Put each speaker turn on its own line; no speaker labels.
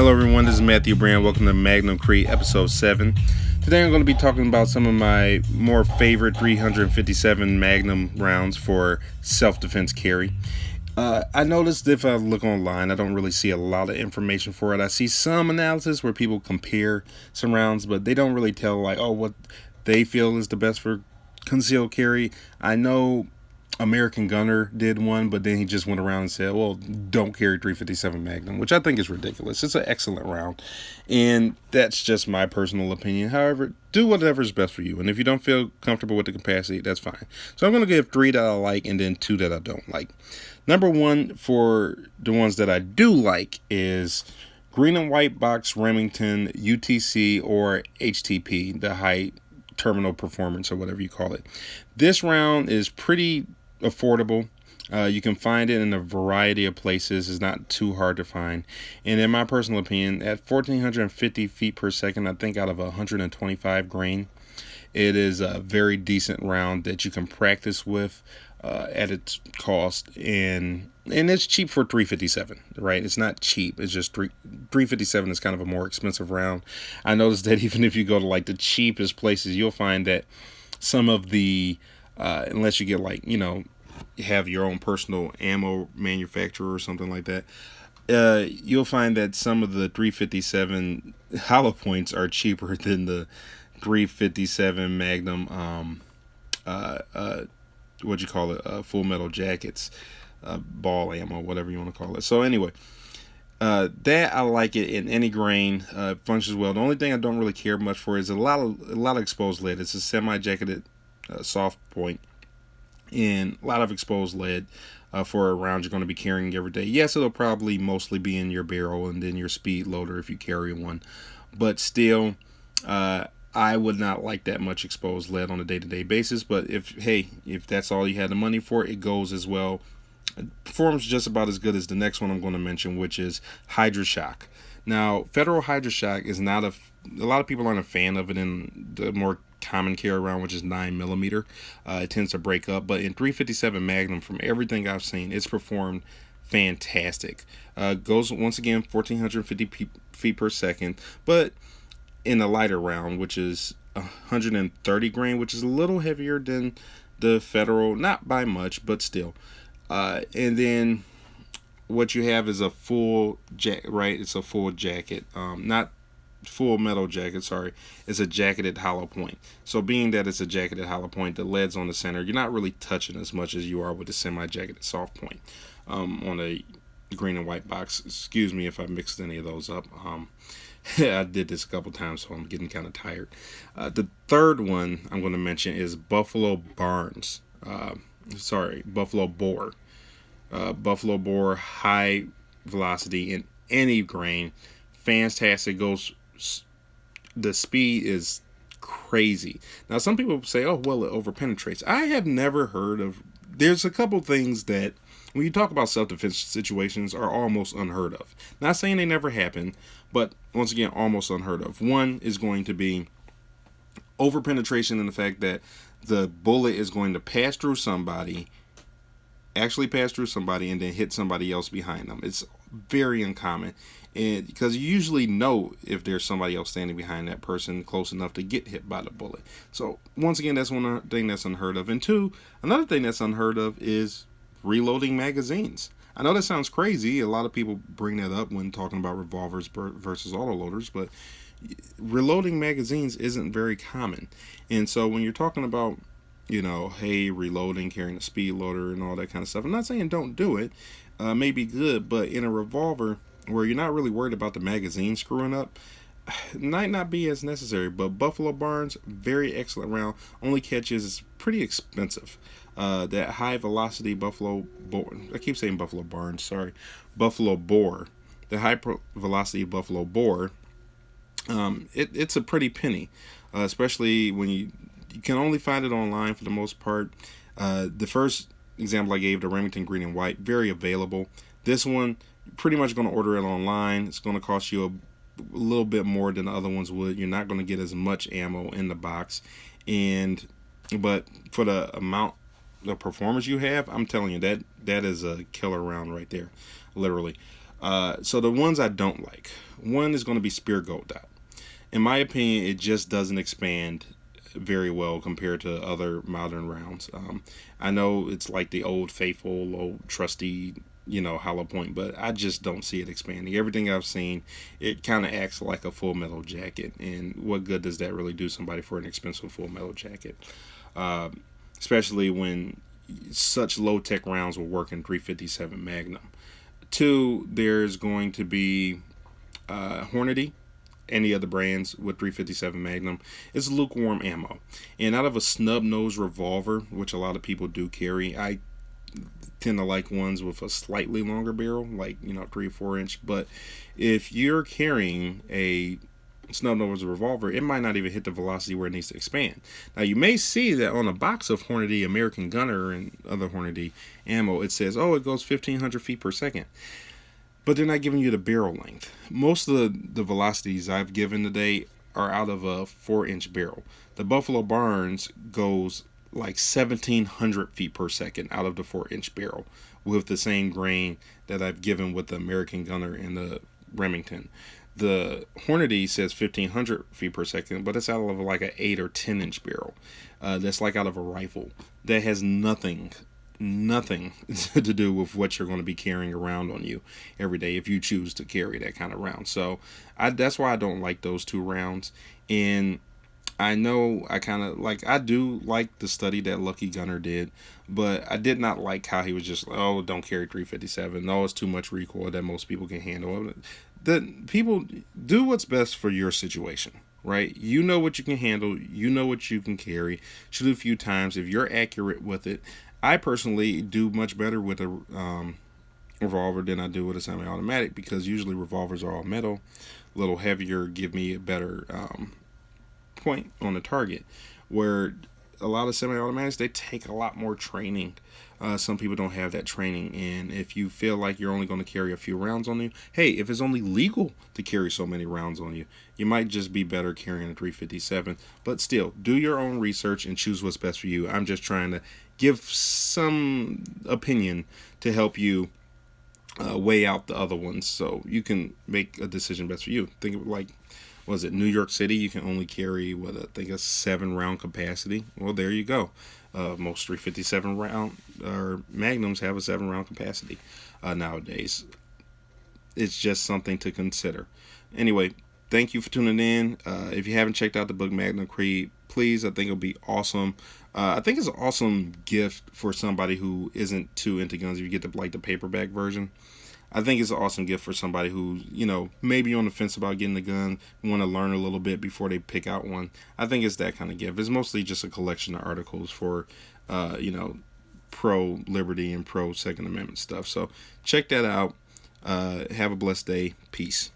Hello everyone, this is Matthew Brand. Welcome to Magnum Creed episode 7. Today I'm going to be talking about some of my more favorite 357 Magnum rounds for self-defense carry. I noticed if I look online, I don't really see a lot of information for it. I see some analysis where people compare some rounds, but they don't really tell what they feel is the best for concealed carry. I know American Gunner did one, but then he just went around and said, well, don't carry 357 Magnum, which I think is ridiculous. It's an excellent round, and that's just my personal opinion. However, do whatever's best for you, and if you don't feel comfortable with the capacity, that's fine. So I'm going to give 3 that I like and then 2 that I don't like. Number 1 for the ones that I do like is green and white box Remington UTC or HTP, the high terminal performance or whatever you call it. This round is pretty affordable. You can find it in a variety of places. It's not too hard to find. And in my personal opinion, at 1,450 feet per second, I think out of 125 grain, it is a very decent round that you can practice with at its cost. And it's cheap for 357, right? It's not cheap. It's just 357 is kind of a more expensive round. I noticed that even if you go to like the cheapest places, you'll find that some of the unless you get have your own personal ammo manufacturer or something like that, you'll find that some of the 357 hollow points are cheaper than the 357 Magnum full metal jackets, ball ammo, whatever you want to call it. So anyway, that I like it in any grain. Functions well. The only thing I don't really care much for is a lot of exposed lead. It's a semi-jacketed soft point, and a lot of exposed lead for a round you're going to be carrying every day. Yes, it'll probably mostly be in your barrel and then your speed loader if you carry one, but still, I would not like that much exposed lead on a day-to-day basis. But if that's all you had the money for, it goes as well. It performs just about as good as the next one I'm going to mention, which is HydroShock. Now, Federal HydroShock is not a lot of people aren't a fan of it in the more common carry round, which is 9mm. It tends to break up, but in 357 Magnum, from everything I've seen, it's performed fantastic. Goes once again 1,450 feet per second, but in a lighter round, which is 130 grain, which is a little heavier than the Federal, not by much, but still. And then what you have is a full jacket, right? It's a full jacket, not full metal jacket, sorry. It's a jacketed hollow point. So being that it's a jacketed hollow point, the lead's on the center, you're not really touching as much as you are with the semi-jacketed soft point on a green and white box. Excuse me if I mixed any of those up. I did this a couple times, so I'm getting kind of tired. The third one I'm going to mention is Buffalo Bore. Buffalo Bore high velocity in any grain. Fantastic. The speed is crazy. Now, some people say, oh, well, it overpenetrates. I have never heard of, there's a couple things that, when you talk about self-defense situations, are almost unheard of. Not saying they never happen, but once again, almost unheard of. One is going to be overpenetration in the fact that the bullet is going to pass through somebody, and then hit somebody else behind them. It's very uncommon, and because you usually know if there's somebody else standing behind that person close enough to get hit by the bullet. So once again, that's one thing that's unheard of. And two, another thing that's unheard of is reloading magazines. I know that sounds crazy. A lot of people bring that up when talking about revolvers versus autoloaders, but reloading magazines isn't very common. And so when you're talking about, reloading, carrying a speed loader and all that kind of stuff, I'm not saying don't do it. May be good, but in a revolver where you're not really worried about the magazine screwing up, might not be as necessary. But Buffalo Barnes, very excellent round. Only catch is pretty expensive. That high velocity Buffalo Bore, I keep saying Buffalo Barnes, sorry, Buffalo Bore, the high velocity Buffalo Bore, it's a pretty penny, especially when you can only find it online for the most part. The first example I gave, the Remington green and white, very available. This one, pretty much going to order it online. It's going to cost you a little bit more than the other ones would. You're not going to get as much ammo in the box, but for the amount, the performance you have, I'm telling you, that is a killer round right there, literally. So the ones I don't like, one is going to be Spear Gold Dot. In my opinion, it just doesn't expand very well compared to other modern rounds. I know it's like the old faithful, old trusty, hollow point, but I just don't see it expanding. Everything I've seen, it kind of acts like a full metal jacket, and what good does that really do somebody for an expensive full metal jacket? Uh, Especially when such low tech rounds will work in 357 Magnum. Two, there's going to be Hornady. Any other brands with 357 Magnum, it's lukewarm ammo. And out of a snub nose revolver, which a lot of people do carry, I tend to like ones with a slightly longer barrel, like 3 or 4 inch. But if you're carrying a snub nose revolver, it might not even hit the velocity where it needs to expand. Now you may see that on a box of Hornady American Gunner and other Hornady ammo, it says, oh, it goes 1,500 feet per second. But they're not giving you the barrel length. Most of the velocities I've given today are out of a 4-inch barrel. The Buffalo Barnes goes like 1,700 feet per second out of the 4-inch barrel with the same grain that I've given with the American Gunner and the Remington. The Hornady says 1,500 feet per second, but it's out of like an 8 or 10-inch barrel. That's like out of a rifle. That has nothing to do with what you're going to be carrying around on you every day if you choose to carry that kind of round. So that's why I don't like those two rounds. And I know I do like the study that Lucky Gunner did, but I did not like how he was just, oh, don't carry 357. No, it's too much recoil that most people can handle. That people do what's best for your situation. Right? You know what you can handle. You know what you can carry. Shoot a few times. If you're accurate with it, I personally do much better with a revolver than I do with a semi-automatic, because usually revolvers are all metal, a little heavier, give me a better point on the target. Where a lot of semi-automatics, they take a lot more training. Some people don't have that training, and if you feel like you're only going to carry a few rounds on you, hey, if it's only legal to carry so many rounds on you, you might just be better carrying a 357. But still, do your own research and choose what's best for you. I'm just trying to give some opinion to help you weigh out the other ones so you can make a decision best for you. Think of like, was it New York City? You can only carry a 7-round capacity. Well, there you go. Most 357 round or Magnums have a 7-round capacity nowadays. It's just something to consider. Anyway, thank you for tuning in. If you haven't checked out the book Magnum Creed, please, I think it'll be awesome. I think it's an awesome gift for somebody who isn't too into guns. If you get the paperback version, I think it's an awesome gift for somebody who, maybe on the fence about getting a gun, want to learn a little bit before they pick out one. I think it's that kind of gift. It's mostly just a collection of articles for, pro-liberty and pro-Second Amendment stuff. So check that out. Have a blessed day. Peace.